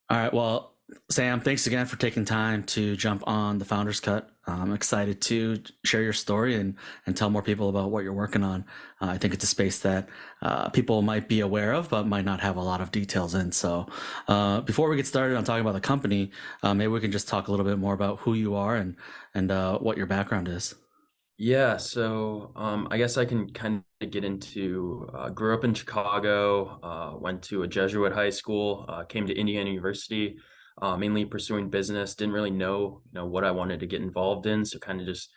All right. Well, Sam, thanks again for taking time to jump on the Founders Cut. I'm excited to share your story and tell more people about what you're working on. I think it's a space that people might be aware of, but might not have a lot of details in. So, before we get started on talking about the company, maybe we can just talk a little bit more about who you are and what your background is. I guess I can kind of get into grew up in Chicago, went to a Jesuit high school, came to Indiana University, mainly pursuing business. Didn't really know what I wanted to get involved in, so kind of just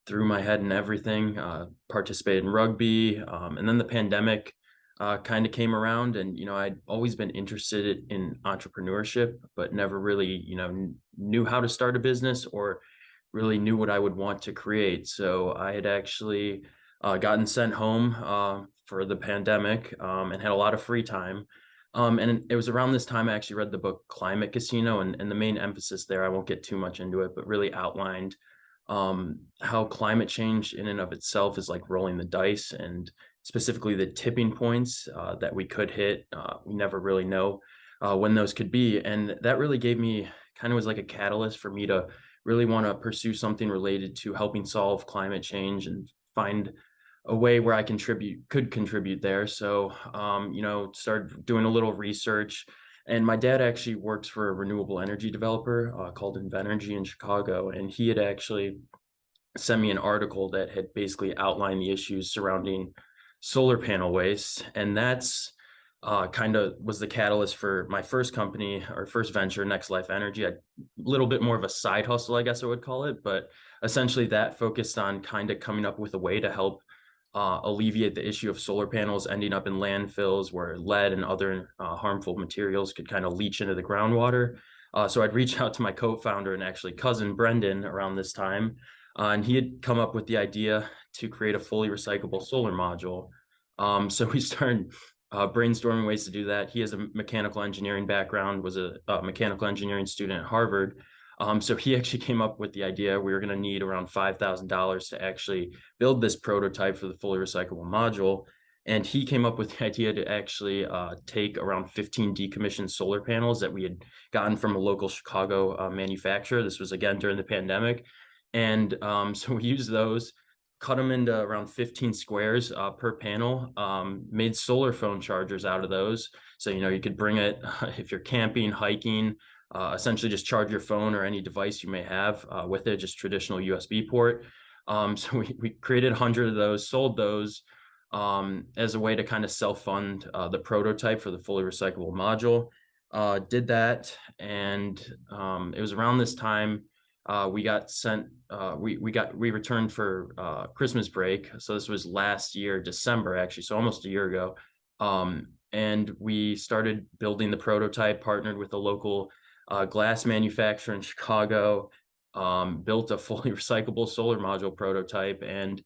threw my head in everything. Participated in rugby, and then the pandemic kind of came around, and I'd always been interested in entrepreneurship, but never really knew how to start a business or really knew what I would want to create. So I had actually gotten sent home for the pandemic and had a lot of free time. And it was around this time I actually read the book Climate Casino, and the main emphasis there, I won't get too much into it, but really outlined how climate change in and of itself is like rolling the dice, and specifically the tipping points that we could hit. We never really know when those could be. And that really gave me kind of was like a catalyst for me to really want to pursue something related to helping solve climate change and find a way where I could contribute there. So, started doing a little research. And my dad actually works for a renewable energy developer called Invenergy in Chicago. And he had actually sent me an article that had basically outlined the issues surrounding solar panel waste. And that's kind of was the catalyst for my first company or first venture, Next Life Energy. A little bit more of a side hustle, I guess I would call it. But essentially, that focused on kind of coming up with a way to help alleviate the issue of solar panels ending up in landfills where lead and other harmful materials could kind of leach into the groundwater. So I'd reach out to my co-founder and actually cousin Brendan around this time, and he had come up with the idea to create a fully recyclable solar module. So we started brainstorming ways to do that. He has a mechanical engineering background, was a mechanical engineering student at Harvard. So he actually came up with the idea we were going to need around $5,000 to actually build this prototype for the fully recyclable module. And he came up with the idea to actually take around 15 decommissioned solar panels that we had gotten from a local Chicago manufacturer. This was again during the pandemic. And so we used those, cut them into around 15 squares per panel, made solar phone chargers out of those. So, you could bring it if you're camping, hiking, essentially just charge your phone or any device you may have with it, just traditional USB port. So we created 100 of those, sold those as a way to kind of self-fund the prototype for the fully recyclable module. Did that, and it was around this time we got sent. We returned for Christmas break, so this was last year, December actually, so almost a year ago. And we started building the prototype, partnered with a local glass manufacturer in Chicago, built a fully recyclable solar module prototype, and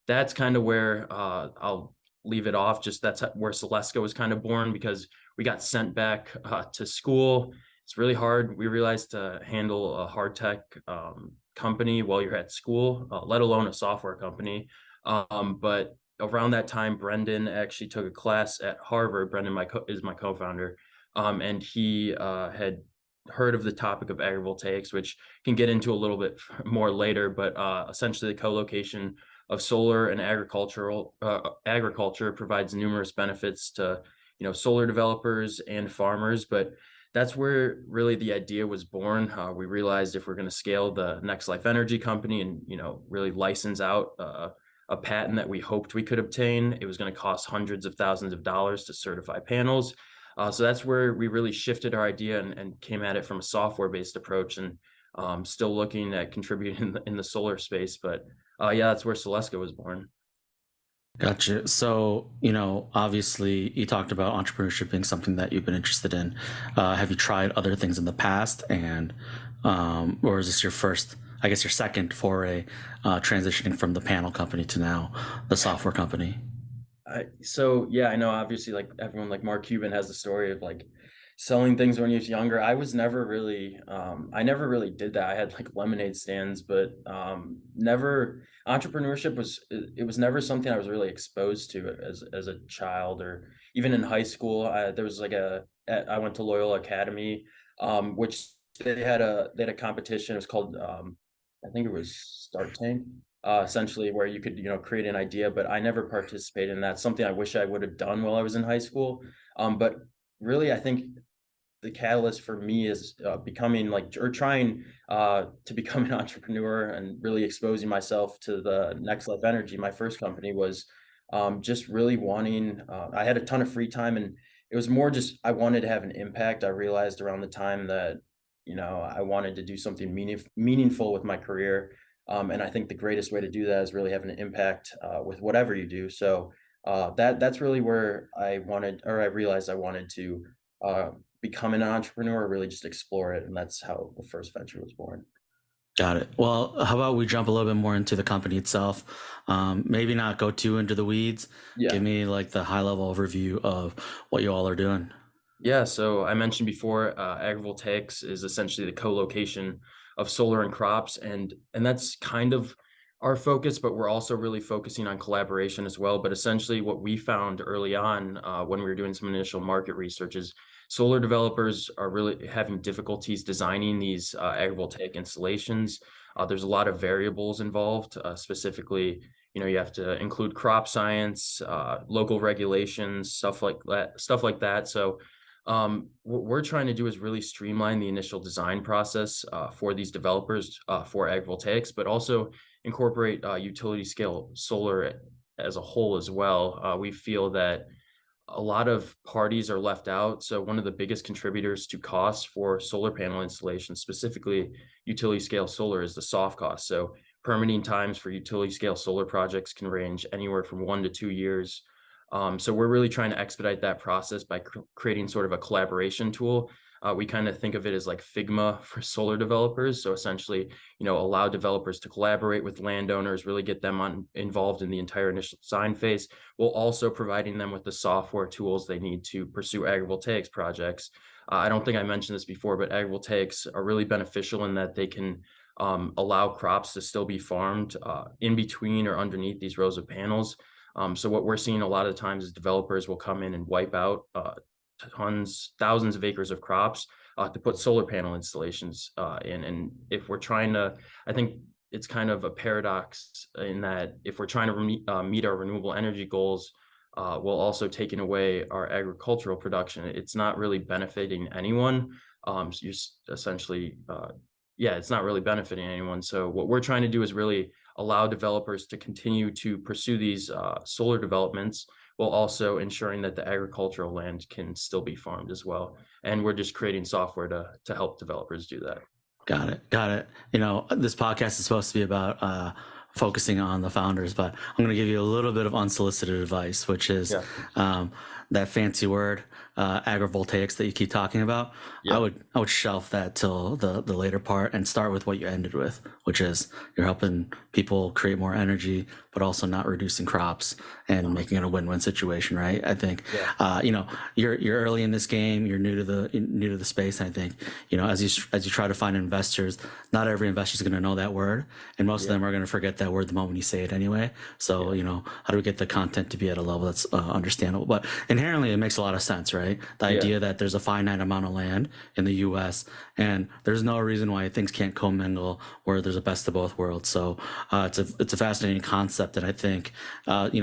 that's kind of where I'll leave it off. Just that's where Solesca was kind of born, because we got sent back to school. It's really hard, we realized, to handle a hard tech company while you're at school, let alone a software company. But around that time, Brendan actually took a class at Harvard. Brendan is my co-founder, and he had heard of the topic of agrivoltaics, which can get into a little bit more later. But essentially, the co-location of solar and agriculture provides numerous benefits to solar developers and farmers. But that's where really the idea was born. We realized if we're going to scale the Next Life Energy company and really license out a patent that we hoped we could obtain, it was going to cost hundreds of thousands of dollars to certify panels. So that's where we really shifted our idea and came at it from a software-based approach, and still looking at contributing in the solar space. But yeah, that's where Solesca was born. Gotcha. So, obviously, you talked about entrepreneurship being something that you've been interested in. Have you tried other things in the past, or is this your first, I guess, your second foray, transitioning from the panel company to now the software company? So yeah, I know obviously like everyone, like Mark Cuban has the story of like selling things when he was younger. I was never really I never really did that. I had like lemonade stands, but never entrepreneurship it was never something I was really exposed to as a child, or even in high school. There was like I went to Loyola Academy. which they had a competition. It was called I think it was Start Tank, essentially where you could create an idea. But I never participated in that. Something I wish I would have done while I was in high school. But really, I think the catalyst for me is becoming like or trying to become an entrepreneur and really exposing myself to the next life energy. My first company was just really wanting I had a ton of free time, and it was more just I wanted to have an impact. I realized around the time that I wanted to do something meaningful with my career, and I think the greatest way to do that is really having an impact with whatever you do. So that's really where I realized I wanted to uh, become an entrepreneur, or really just explore it, and that's how the first venture was born. Got it. Well, how about we jump a little bit more into the company itself? Maybe not go too into the weeds. Give Yeah. me like the high level overview of what you all are doing. Yeah, so I mentioned before, agrivoltaics is essentially the co-location of solar and crops, and that's kind of our focus, but we're also really focusing on collaboration as well. But essentially, what we found early on when we were doing some initial market research is solar developers are really having difficulties designing these agrivoltaic installations. There's a lot of variables involved, specifically. You have to include crop science, local regulations, stuff like that. So what we're trying to do is really streamline the initial design process for these developers for agrivoltaics, but also incorporate utility scale solar as a whole as well. We feel that a lot of parties are left out. So one of the biggest contributors to costs for solar panel installation, specifically utility scale solar, is the soft cost. So permitting times for utility scale solar projects can range anywhere from 1 to 2 years. So we're really trying to expedite that process by creating sort of a collaboration tool. We kind of think of it as like Figma for solar developers. So essentially, allow developers to collaborate with landowners, really get them involved in the entire initial design phase, while also providing them with the software tools they need to pursue agrivoltaics projects. I don't think I mentioned this before, but agrivoltaics are really beneficial in that they can allow crops to still be farmed in between or underneath these rows of panels. So what we're seeing a lot of times is developers will come in and wipe out thousands of acres of crops to put solar panel installations in. And if we're trying to, I think it's kind of a paradox in that if we're trying to meet our renewable energy goals, while also taking away our agricultural production, it's not really benefiting anyone. So you're essentially, yeah, it's not really benefiting anyone. So what we're trying to do is really allow developers to continue to pursue these solar developments while also ensuring that the agricultural land can still be farmed as well. And we're just creating software to help developers do that. Got it. Got it. This podcast is supposed to be about focusing on the founders, but I'm going to give you a little bit of unsolicited advice, which is Yeah. that fancy word, agrivoltaics that you keep talking about. I Yeah. would shelf that till the later part and start with what you ended with, which is you're helping people create more energy, but also not reducing crops and making it a win-win situation, right? I think, Yeah. you're early in this game, you're new to the space. And I think, as you try to find investors, not every investor is going to know that word, and most of Yeah. them are going to forget that word the moment you say it anyway. So, how do we get the content to be at a level that's understandable? But inherently, it makes a lot of sense, right? The Yeah. idea that there's a finite amount of land in the U.S. and there's no reason why things can't commingle where there's a best of both worlds. So it's a fascinating concept, and I think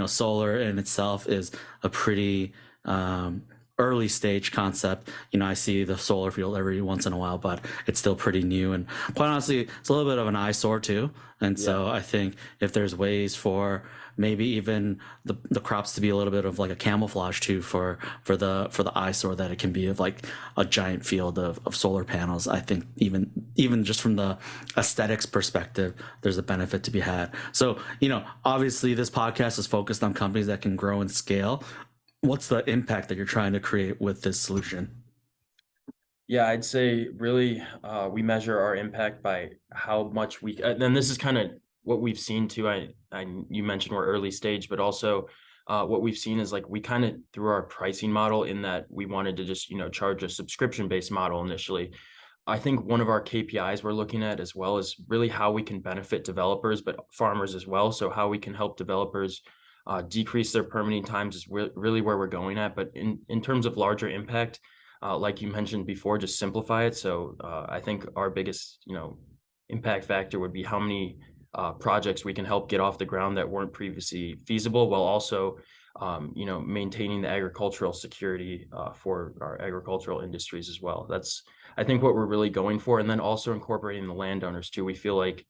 solar in itself is a pretty early stage concept. I see the solar field every once in a while, but it's still pretty new. And quite honestly, it's a little bit of an eyesore too. And so Yeah. I think if there's ways for maybe even the crops to be a little bit of like a camouflage too for the eyesore that it can be of like a giant field of solar panels, I think even just from the aesthetics perspective, there's a benefit to be had. So, obviously this podcast is focused on companies that can grow and scale. What's the impact that you're trying to create with this solution? Yeah, I'd say really we measure our impact by how much and this is kind of what we've seen too. You mentioned we're early stage, but also what we've seen is like we kind of through our pricing model in that we wanted to just charge a subscription based model initially. I think one of our KPIs we're looking at as well is really how we can benefit developers, but farmers as well. So how we can help developers decrease their permitting times is really where we're going at. But in terms of larger impact, like you mentioned before, just simplify it. So I think our biggest, impact factor would be how many projects we can help get off the ground that weren't previously feasible, while also, maintaining the agricultural security for our agricultural industries as well. That's, I think, what we're really going for, and then also incorporating the landowners too. We feel like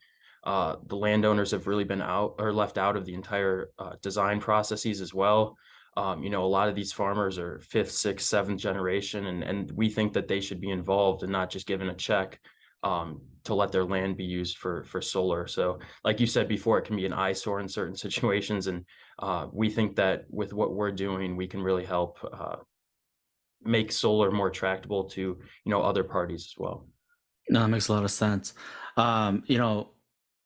the landowners have really been out or left out of the entire design processes as well. A lot of these farmers are fifth, sixth, seventh generation, and we think that they should be involved and not just given a check to let their land be used for solar. So, like you said before, it can be an eyesore in certain situations, and we think that with what we're doing, we can really help make solar more tractable to other parties as well. No, that makes a lot of sense. You know,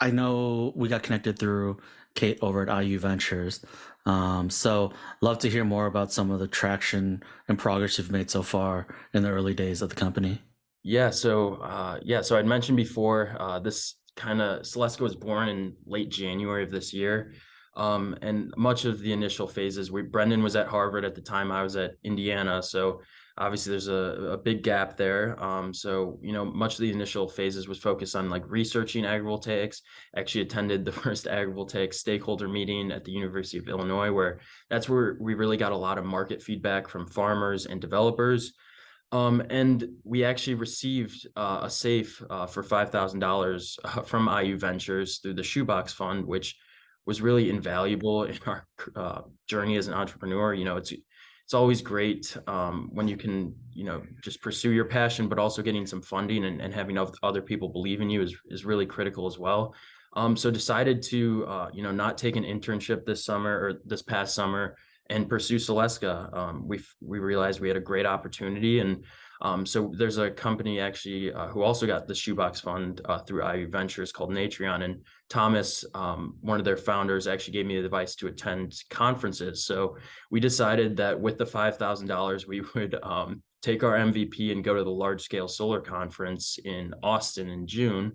I know we got connected through Kate over at IU Ventures. So love to hear more about some of the traction and progress you've made so far in the early days of the company. So I'd mentioned before, this kind of Celestica was born in late January of this year. And much of the initial phases, Brendan was at Harvard at the time, I was at Indiana. So obviously there's a big gap there. Much of the initial phases was focused on like researching agrivoltaics. Actually attended the first agrivoltaics stakeholder meeting at the University of Illinois, where that's where we really got a lot of market feedback from farmers and developers. And we actually received a safe for $5,000 from IU Ventures through the Shoebox Fund, which was really invaluable in our journey as an entrepreneur. It's always great when you can just pursue your passion, but also getting some funding and having other people believe in you is really critical as well. So decided to not take an internship this summer or this past summer and pursue Celesca. We realized we had a great opportunity, and so there's a company actually who also got the Shoebox Fund through IU Ventures called Natreon, and Thomas, one of their founders, actually gave me the advice to attend conferences. So we decided that with the $5,000, we would take our MVP and go to the large scale solar conference in Austin in June.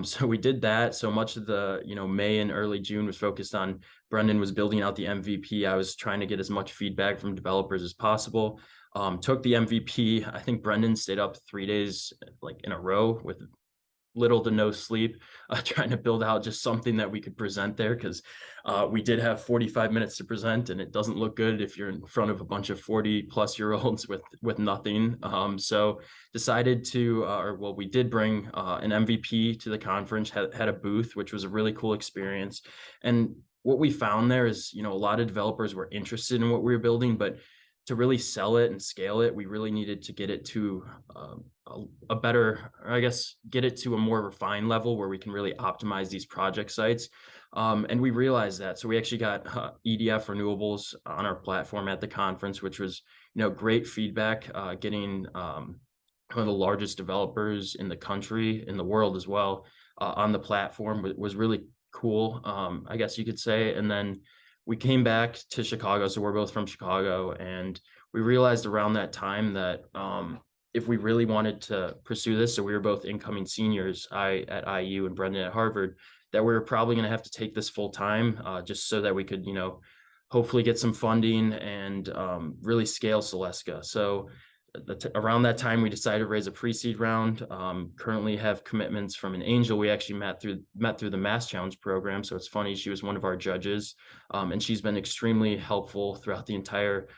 So we did that. So much of the, May and early June was focused on Brendan was building out the MVP. I was trying to get as much feedback from developers as possible. Took the MVP. I think Brendan stayed up 3 days like in a row with little to no sleep, trying to build out just something that we could present there, because we did have 45 minutes to present, and it doesn't look good if you're in front of a bunch of 40-plus-year-olds with nothing. So decided to, we did bring an MVP to the conference, had a booth, which was a really cool experience. And what we found there is, a lot of developers were interested in what we were building, but to really sell it and scale it, we really needed to get it to a better, or I guess, get it to a more refined level where we can really optimize these project sites. And we realized that. So we actually got EDF Renewables on our platform at the conference, which was, great feedback, getting one of the largest developers in the country, in the world as well, on the platform was really cool, I guess you could say. And then we came back to Chicago. So we're both from Chicago, and we realized around that time that if we really wanted to pursue this, so we were both incoming seniors, I at IU and Brendan at Harvard, that we were probably going to have to take this full time, just so that we could, hopefully get some funding and really scale Celesca. So around that time, we decided to raise a pre-seed round. Currently have commitments from an angel we actually met through the Mass Challenge program. So it's funny, she was one of our judges, and she's been extremely helpful throughout the entire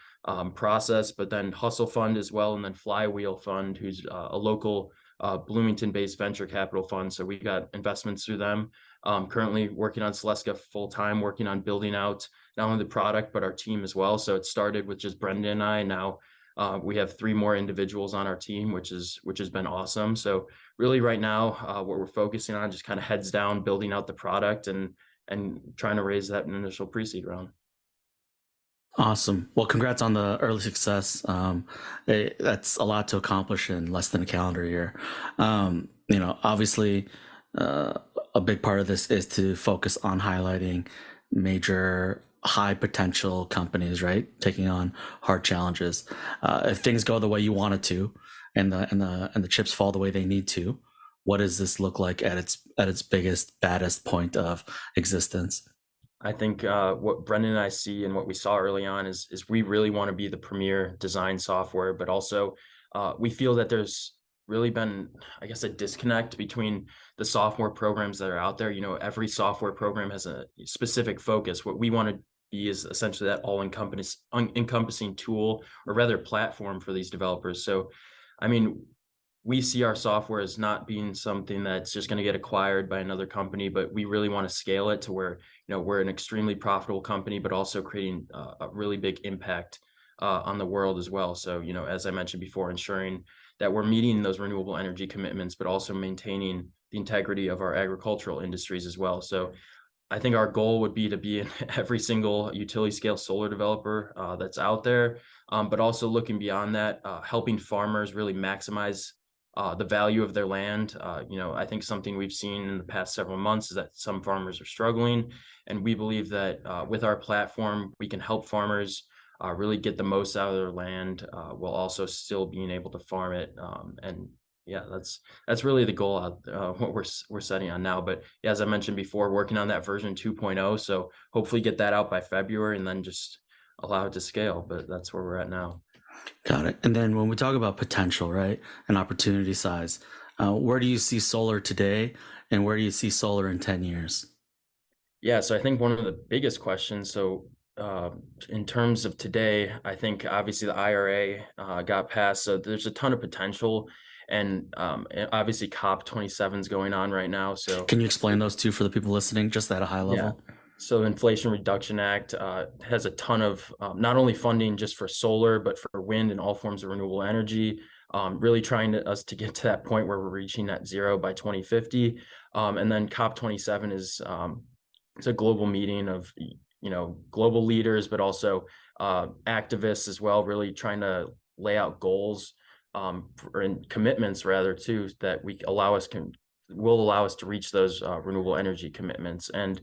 process. But then Hustle Fund as well, and then Flywheel Fund, who's a local Bloomington-based venture capital fund. So we got investments through them. Currently working on Celesca full time, working on building out not only the product but our team as well. So it started with just Brendan and I. Now we have 3 more individuals on our team, which has been awesome. So really right now, what we're focusing on just kind of heads down, building out the product and trying to raise that initial pre-seed round. Awesome. Well, congrats on the early success. That's a lot to accomplish in less than a calendar year. Obviously, a big part of this is to focus on highlighting major high potential companies, right? Taking on hard challenges. If things go the way you want it to, and the chips fall the way they need to, what does this look like at its biggest, baddest point of existence? I think what Brendan and I see and what we saw early on is we really want to be the premier design software, but also we feel that there's really been, I guess, a disconnect between the software programs that are out there. Every software program has a specific focus. What we want to be is essentially that encompassing tool, or rather platform, for these developers. So, I mean, we see our software as not being something that's just going to get acquired by another company, but we really want to scale it to where, we're an extremely profitable company, but also creating a really big impact on the world as well. So, as I mentioned before, ensuring that we're meeting those renewable energy commitments, but also maintaining the integrity of our agricultural industries as well. So I think our goal would be to be in every single utility scale solar developer that's out there, but also looking beyond that, helping farmers really maximize the value of their land. I think something we've seen in the past several months is that some farmers are struggling, and we believe that with our platform, we can help farmers really get the most out of their land while also still being able to farm it. And yeah, that's really the goal out what we're setting on now. But yeah, as I mentioned before, working on that version 2.0. So hopefully get that out by February and then just allow it to scale. But that's where we're at now. Got it. And then when we talk about potential, right, and opportunity size, where do you see solar today, and where do you see solar in 10 years? Yeah, so I think one of the biggest questions, so in terms of today, I think obviously the IRA got passed, so there's a ton of potential, and obviously COP27 is going on right now. So Can you explain those two for the people listening, just at a high yeah. level? So the Inflation Reduction Act has a ton of not only funding just for solar, but for wind and all forms of renewable energy, really trying us to get to that point where we're reaching net zero by 2050. And then COP27 is it's a global meeting of global leaders, but also activists as well, really trying to lay out goals and commitments rather too that will allow us to reach those renewable energy commitments. And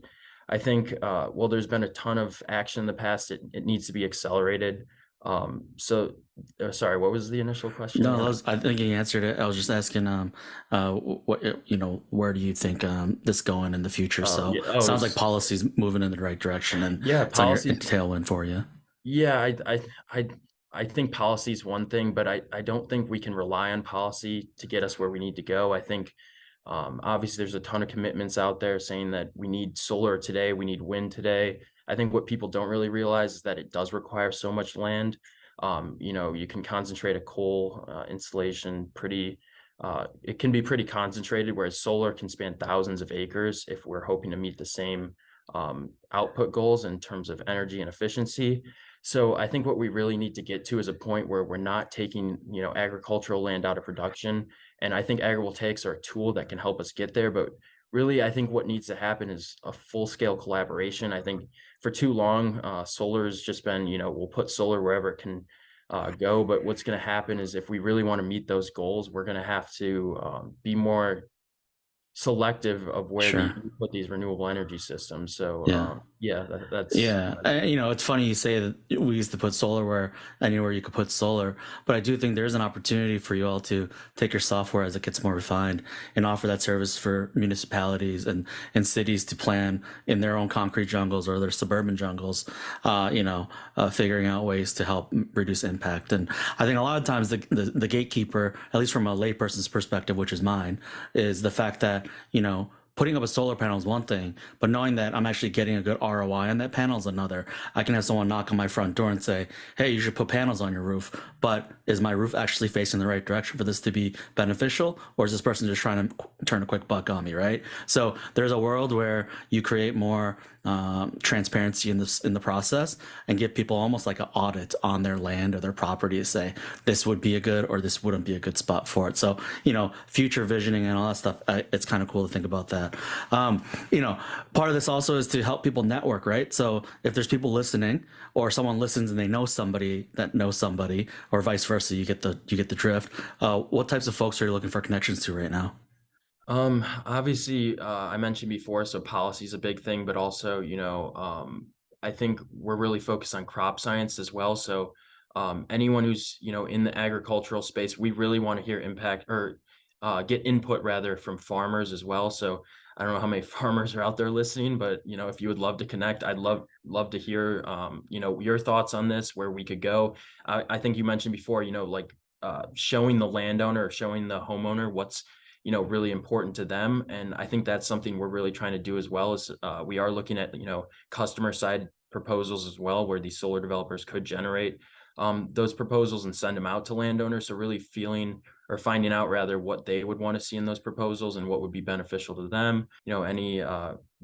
I think, well, there's been a ton of action in the past. It needs to be accelerated. Sorry, what was the initial question No, again? I think you answered it. I was just asking, what, where do you think this going in the future? So Yeah. Oh, sounds like policy's moving in the right direction, and yeah. it's on your Policies. tailwind for you. Yeah, I I think policy is one thing, but I don't think we can rely on policy to get us where we need to go. I think obviously there's a ton of commitments out there saying that we need solar today, we need wind today. I think what people don't really realize is that it does require so much land. You can concentrate a coal installation pretty. It can be pretty concentrated, whereas solar can span thousands of acres if we're hoping to meet the same output goals in terms of energy and efficiency. So I think what we really need to get to is a point where we're not taking, agricultural land out of production. And I think agrivoltaics are a tool that can help us get there. But really, I think what needs to happen is a full scale collaboration. I think for too long, solar has just been, we'll put solar wherever it can go. But what's going to happen is if we really want to meet those goals, we're going to have to be more selective of where Sure. we put these renewable energy systems. So Yeah. yeah, that's Yeah, it's funny you say that we used to put solar where anywhere you could put solar, but I do think there's an opportunity for you all to take your software as it gets more refined and offer that service for municipalities and cities to plan in their own concrete jungles or their suburban jungles, figuring out ways to help reduce impact. And I think a lot of times the gatekeeper, at least from a layperson's perspective, which is mine, is the fact that, putting up a solar panel is one thing, but knowing that I'm actually getting a good ROI on that panel is another. I can have someone knock on my front door and say, "Hey, you should put panels on your roof," but is my roof actually facing the right direction for this to be beneficial, or is this person just trying to turn a quick buck on me, right? So there's a world where you create more transparency in the process and give people almost like an audit on their land or their property to say this would be a good or this wouldn't be a good spot for it. So future visioning and all that stuff. It's kind of cool to think about that. Part of this also is to help people network, right? So if there's people listening, or someone listens and they know somebody that knows somebody, or vice versa, you get the drift. What types of folks are you looking for connections to right now? Obviously, I mentioned before, so policy is a big thing, but also, I think we're really focused on crop science as well. So, anyone who's, in the agricultural space, we really want to hear impact or get input rather from farmers as well. So, I don't know how many farmers are out there listening, but if you would love to connect, I'd love to hear, your thoughts on this, where we could go. I think you mentioned before, like showing the landowner or showing the homeowner what's really important to them. And I think that's something we're really trying to do as well. Is we are looking at customer side proposals as well, where these solar developers could generate those proposals and send them out to landowners. So really feeling or finding out rather what they would want to see in those proposals and what would be beneficial to them. Any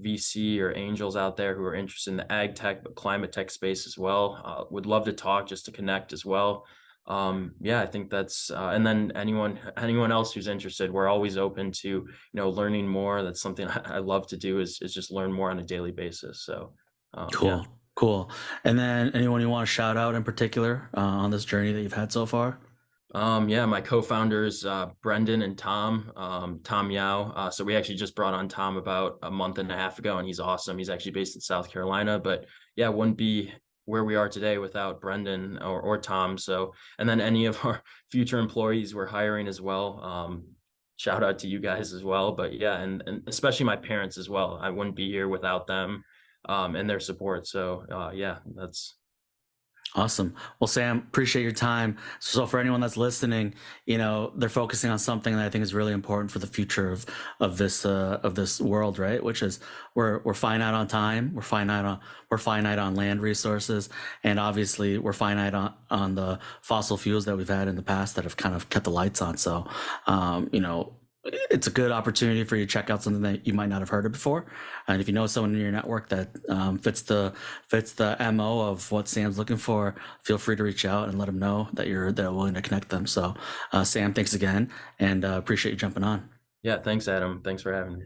VC or angels out there who are interested in the ag tech but climate tech space as well, would love to talk, just to connect as well. Yeah, I think that's and then anyone else who's interested, we're always open to learning more. That's something I love to do, is just learn more on a daily basis. So yeah. Cool. Cool. And then anyone you want to shout out in particular on this journey that you've had so far? Yeah, my co-founders, Brendan and Tom Yao. So we actually just brought on Tom about a month and a half ago, and he's awesome. He's actually based in South Carolina, but yeah, wouldn't be where we are today without Brendan or Tom. So, and then any of our future employees we're hiring as well. Shout out to you guys as well. But yeah, and especially my parents as well. I wouldn't be here without them and their support. So yeah, that's Awesome. Well, Sam, appreciate your time. So for anyone that's listening, they're focusing on something that I think is really important for the future of this world, right? Which is we're finite on time, we're finite on land resources, and obviously we're finite on the fossil fuels that we've had in the past that have kind of kept the lights on. So, it's a good opportunity for you to check out something that you might not have heard of before. And if you know someone in your network that fits the MO of what Sam's looking for, feel free to reach out and let them know that they're willing to connect them. So, Sam, thanks again, and appreciate you jumping on. yeah. Thanks, Adam. Thanks for having me.